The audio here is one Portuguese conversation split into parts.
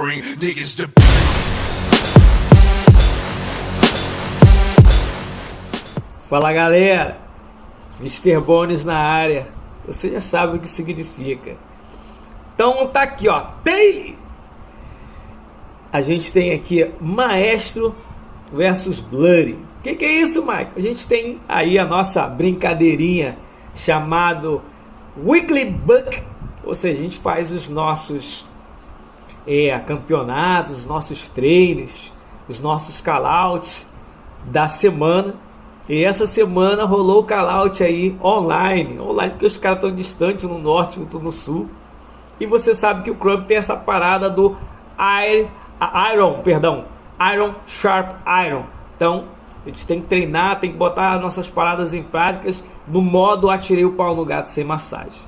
bring niggas to. Fala galera, Mr. Bones na área, você já sabe o que significa. Então tá aqui ó, Daily. A gente tem aqui Maestro versus Bloody. Que é isso, Mike? A gente tem aí a nossa brincadeirinha chamado Weekly Book, ou seja, a gente faz os nossos campeonatos, os nossos treinos, os nossos call-outs da semana. E essa semana rolou o call-out aí online porque os caras estão distantes no norte, outro no sul. E você sabe que o Crump tem essa parada do Iron Sharp Iron. Então a gente tem que treinar, tem que botar nossas paradas em práticas no modo atirei o pau no gato sem massagem.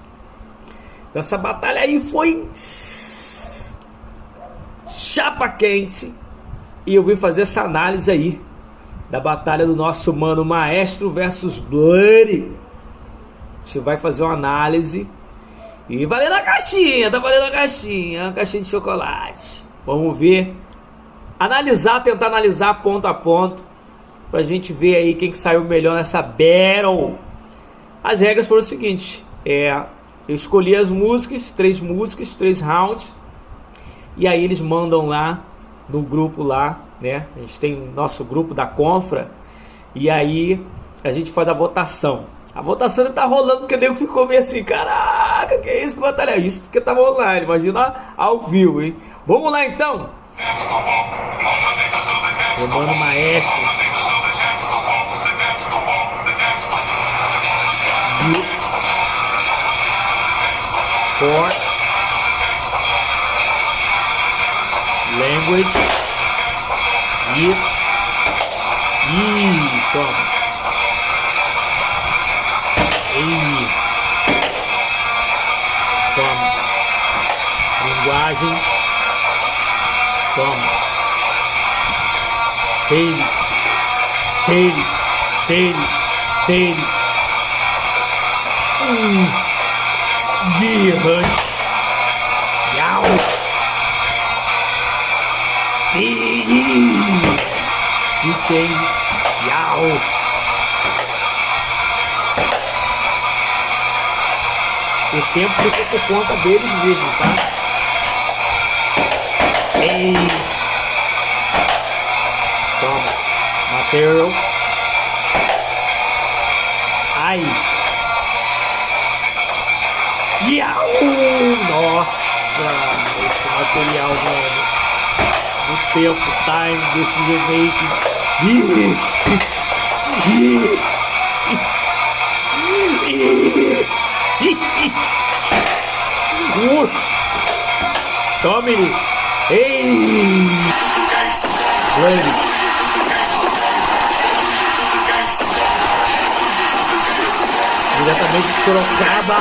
Então essa batalha aí foi chapa quente. E eu vim fazer essa análise aí da batalha do nosso mano Maestro versus Bloody. A gente vai fazer uma análise. E valendo a caixinha, tá valendo a caixinha. Uma caixinha de chocolate. Vamos ver. Tentar analisar ponto a ponto. Pra gente ver aí quem que saiu melhor nessa battle. As regras foram o seguinte. Eu escolhi as músicas, 3 rounds. E aí eles mandam lá no grupo lá, né? A gente tem o nosso grupo da Confra. E aí a gente faz a votação. A votação tá rolando porque o nego ficou meio assim, caraca, que é isso que batalha? Isso porque tava online, imagina ao vivo, hein? Vamos lá então. Meu mano Maestro. For Language. Toma. Toma. Linguagem. Toma. Tail. Guirras. Yau. Changes. Yau. O tempo ficou por conta deles mesmo, tá? Toma. Material. Ai. Yau. Nossa. Esse material, mano. No tempo, time, decision making. Tome! Bloody! Diretamente de Sorocaba.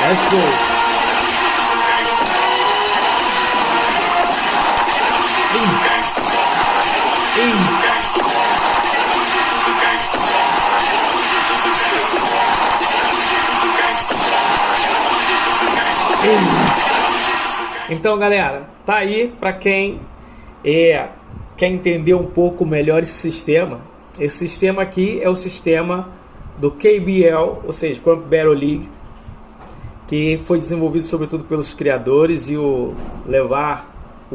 Let's go. Então, galera, tá aí pra quem quer entender um pouco melhor esse sistema aqui é o sistema do KBL, ou seja, Camp Battle League, que foi desenvolvido sobretudo pelos criadores, e o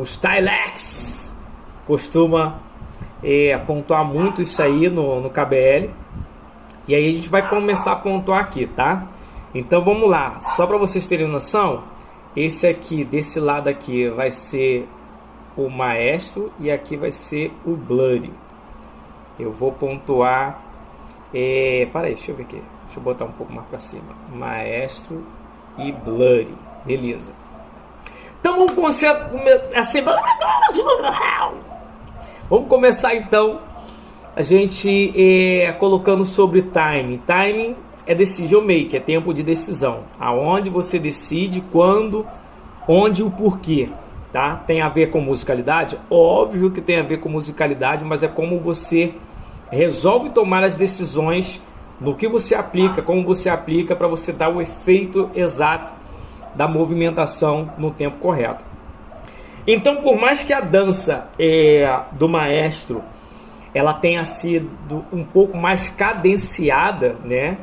Stylex costuma pontuar muito isso aí no KBL. E aí a gente vai começar a pontuar aqui, tá? Então vamos lá, só para vocês terem noção, esse aqui, desse lado aqui, vai ser o Maestro e aqui vai ser o Bloody. Eu vou pontuar, para aí, deixa eu ver aqui, deixa eu botar um pouco mais para cima, Maestro e Bloody, beleza. Então vamos começar então a gente colocando sobre timing. Timing é decision make, é tempo de decisão, aonde você decide, quando, onde e o porquê, tá? Tem a ver com musicalidade? Óbvio que tem a ver com musicalidade, mas é como você resolve tomar as decisões, no que você aplica, como você aplica, para você dar o efeito exato da movimentação no tempo correto. Então, por mais que a dança do Maestro ela tenha sido um pouco mais cadenciada, né,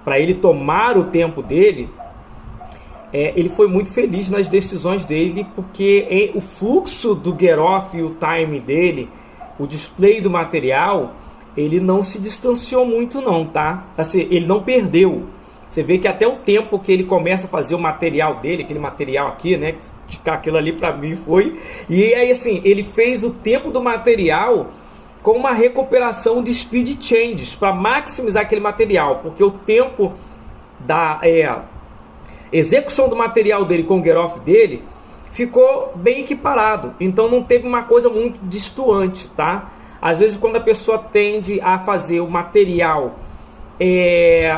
para ele tomar o tempo dele, ele foi muito feliz nas decisões dele, porque o fluxo do get off e o time dele, o display do material, ele não se distanciou muito não, tá? Assim, ele não perdeu. Você vê que até o tempo que ele começa a fazer o material dele, aquele material aqui, né, aquilo ali para mim foi, e aí assim, ele fez o tempo do material com uma recuperação de speed changes para maximizar aquele material, porque o tempo da execução do material dele com o get off dele ficou bem equiparado, então não teve uma coisa muito distoante, tá? Às vezes quando a pessoa tende a fazer o material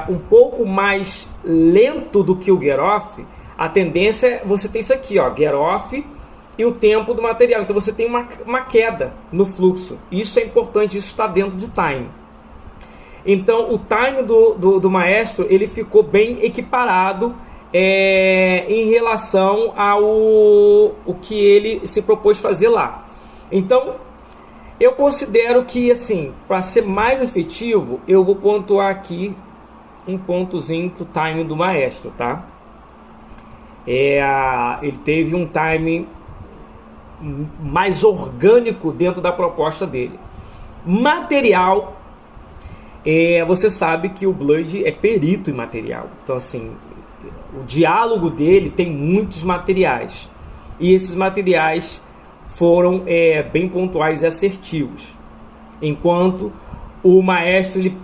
um pouco mais lento do que o get off, a tendência é você ter isso aqui, ó, get off e o tempo do material. Então você tem uma queda no fluxo. Isso é importante, isso está dentro de time. Então o time do Maestro, ele ficou bem equiparado em relação ao o que ele se propôs fazer lá. Então eu considero que, assim, para ser mais efetivo, eu vou pontuar aqui um pontozinho pro time do Maestro, tá? Ele teve um time mais orgânico dentro da proposta dele. Material, você sabe que o Bloody é perito em material. Então, assim, o diálogo dele tem muitos materiais. E esses materiais foram bem pontuais e assertivos. Enquanto o Maestro, ele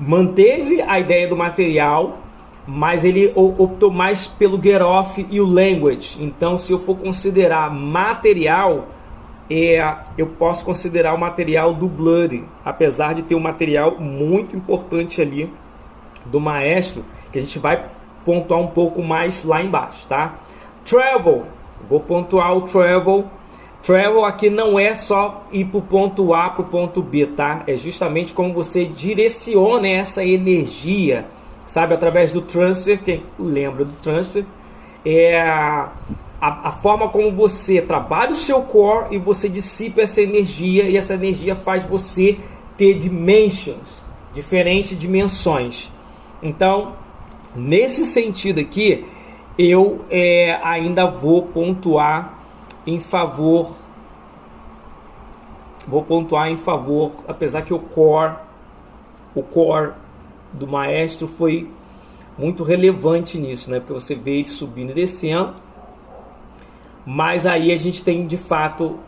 manteve a ideia do material, mas ele optou mais pelo get off e o language. Então, se eu for considerar material, eu posso considerar o material do Bloody, apesar de ter um material muito importante ali do Maestro, que a gente vai pontuar um pouco mais lá embaixo, tá? Travel, vou pontuar o travel. Travel aqui não é só ir para o ponto A para o ponto B, tá? É justamente como você direciona essa energia, sabe? Através do transfer. Quem lembra do transfer? A forma como você trabalha o seu core e você dissipa essa energia, e essa energia faz você ter dimensions, diferentes dimensões. Então, nesse sentido aqui, eu ainda vou pontuar em favor, apesar que o core do Maestro foi muito relevante nisso, né? Porque você vê ele subindo e descendo, mas aí a gente tem de fato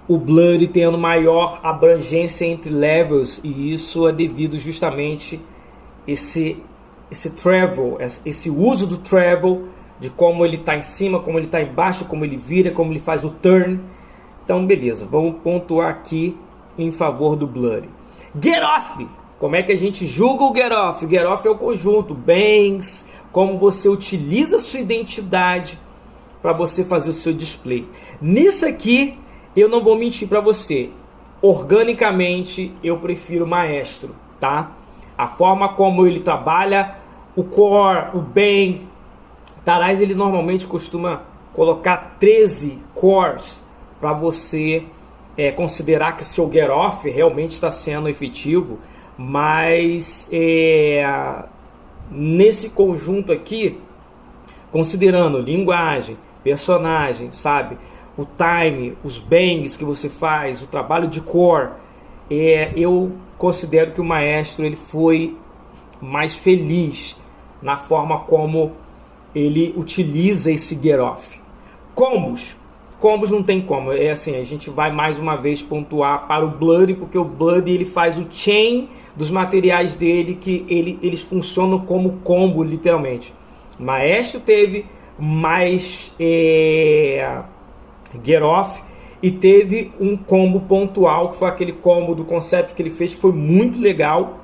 o Bloody tendo maior abrangência entre levels, e isso é devido justamente esse travel, esse uso do travel, de como ele está em cima, como ele está embaixo, como ele vira, como ele faz o turn. Então beleza, vamos pontuar aqui em favor do Bloody. Get off! Como é que a gente julga o get off? Get off é o conjunto, bangs, como você utiliza a sua identidade para você fazer o seu display. Nisso aqui, eu não vou mentir para você, organicamente eu prefiro o Maestro, tá? A forma como ele trabalha o core, o bang. Taraz, ele normalmente costuma colocar 13 cores para você considerar que seu get off realmente está sendo efetivo, mas nesse conjunto aqui, considerando linguagem, personagem, sabe, o time, os bangs que você faz, o trabalho de core, eu considero que o maestro ele foi mais feliz na forma como ele utiliza esse get off. Combos não tem como, assim, a gente vai mais uma vez pontuar para o Bloody, porque o Bloody ele faz o chain dos materiais dele, que eles funcionam como combo literalmente. O maestro teve mais get off e teve um combo pontual, que foi aquele combo do concept que ele fez, que foi muito legal,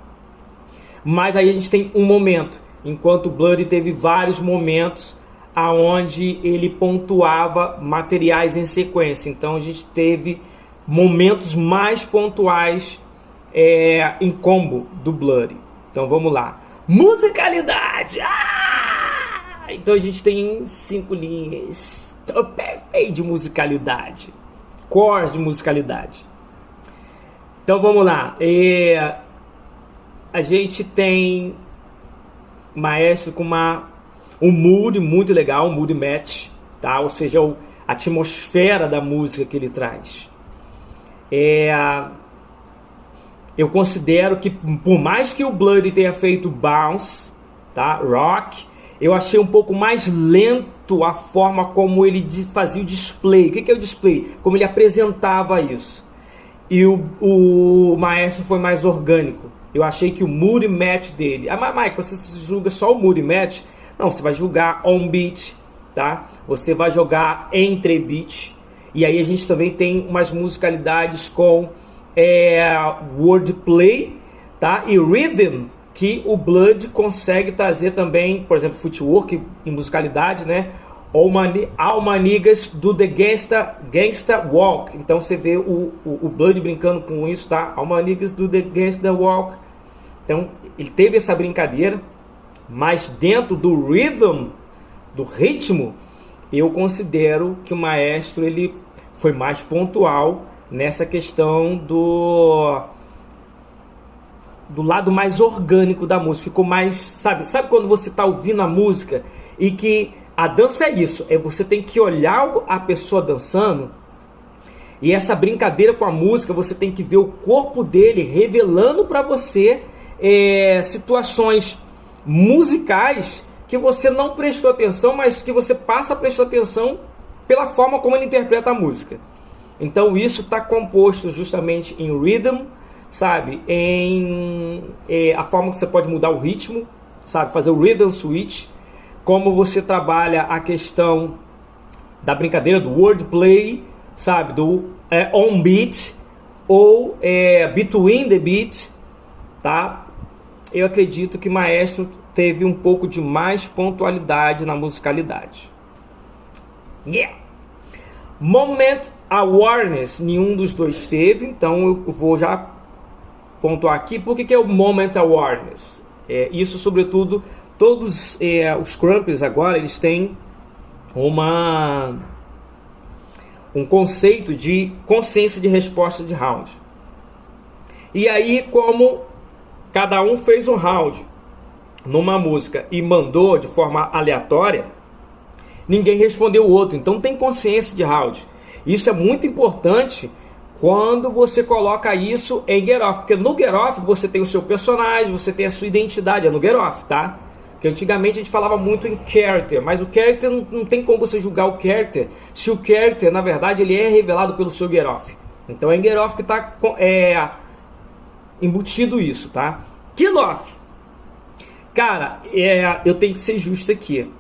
mas aí a gente tem um momento, enquanto o Bloody teve vários momentos aonde ele pontuava materiais em sequência. Então a gente teve momentos mais pontuais em combo do Bloody. Então vamos lá. Musicalidade! Então a gente tem 5 linhas de musicalidade, cores de musicalidade. Então vamos lá. A gente tem maestro com um mood muito legal, um mood match, tá? Ou seja, a atmosfera da música que ele traz. Eu considero que, por mais que o Bloody tenha feito bounce, tá? Rock, eu achei um pouco mais lento a forma como ele fazia o display. O que é o display? Como ele apresentava isso. E o maestro foi mais orgânico. Eu achei que o mood match dele... mas Mike, você julga só o mood match? Não, você vai jogar on beat, tá? Você vai jogar entre beat. E aí a gente também tem umas musicalidades com wordplay, tá? E rhythm, que o Bloody consegue trazer também, por exemplo, footwork em musicalidade, né? All my niggas do the gangsta walk. Então você vê o Bloody brincando com isso, tá? All my niggas do the gangsta walk. Então ele teve essa brincadeira. Mas dentro do rhythm, do ritmo, eu considero que o maestro ele foi mais pontual nessa questão do lado mais orgânico da música. Ficou mais, sabe quando você está ouvindo a música e que a dança é isso, você tem que olhar a pessoa dançando, e essa brincadeira com a música, você tem que ver o corpo dele revelando para você situações musicais que você não prestou atenção, mas que você passa a prestar atenção pela forma como ele interpreta a música. Então isso está composto justamente em rhythm, sabe, em a forma que você pode mudar o ritmo, sabe, fazer o rhythm switch, como você trabalha a questão da brincadeira do wordplay, sabe, do on beat ou between the beat, tá? Eu acredito que maestro teve um pouco de mais pontualidade na musicalidade. Moment awareness, nenhum dos dois teve, então eu vou já pontuar aqui. Por que é o moment awareness? Isso, sobretudo, todos os crumpers agora, eles têm um conceito de consciência de resposta de round. E aí, como cada um fez um round numa música e mandou de forma aleatória, ninguém respondeu o outro. Então tem consciência de round. Isso é muito importante quando você coloca isso em Get Off, porque no Get Off você tem o seu personagem, você tem a sua identidade, no Get Off, tá? Porque antigamente a gente falava muito em character, mas o character não tem como você julgar o character se o character, na verdade, ele é revelado pelo seu Get Off. Então é em Get Off que está embutido isso, tá? Kill Off. Cara, eu tenho que ser justo aqui.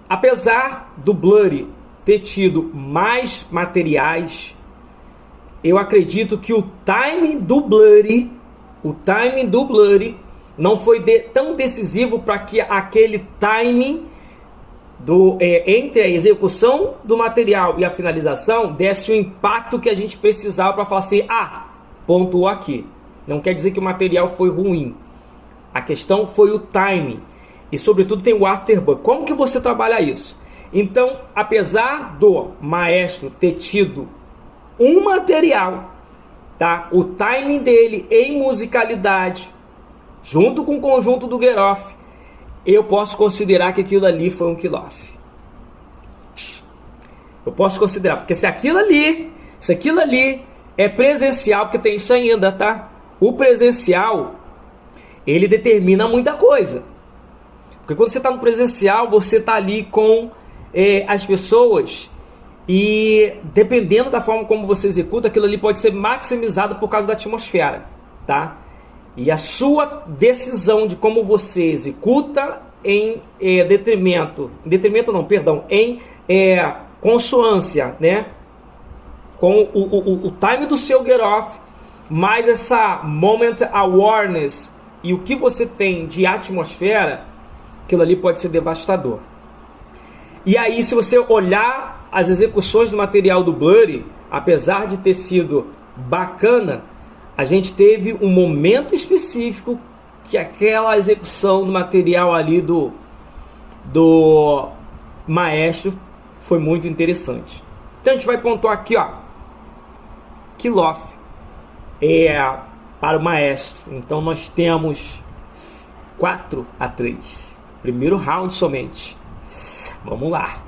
Apesar do Bloody ter tido mais materiais, eu acredito que o timing do Bloody não foi tão decisivo para que aquele timing entre a execução do material e a finalização desse o impacto que a gente precisava para falar assim, pontuou aqui. Não quer dizer que o material foi ruim. A questão foi o timing. E sobretudo tem o afterburn. Como que você trabalha isso? Então, apesar do maestro ter tido um material, tá? O timing dele em musicalidade, junto com o conjunto do Gueroff, eu posso considerar que aquilo ali foi um kill-off. Eu posso considerar, porque se aquilo ali é presencial, porque tem isso ainda, tá? O presencial, ele determina muita coisa. Porque quando você está no presencial, você está ali com as pessoas e dependendo da forma como você executa, aquilo ali pode ser maximizado por causa da atmosfera, tá? E a sua decisão de como você executa em consoância, né? Com o time do seu Gueroff, mais essa moment awareness e o que você tem de atmosfera, aquilo ali pode ser devastador. E aí, se você olhar as execuções do material do Blurry, apesar de ter sido bacana, a gente teve um momento específico que aquela execução do material ali do maestro foi muito interessante. Então a gente vai pontuar aqui, ó, kill-off para o maestro. Então nós temos 4-3. Primeiro round somente. Vamos lá.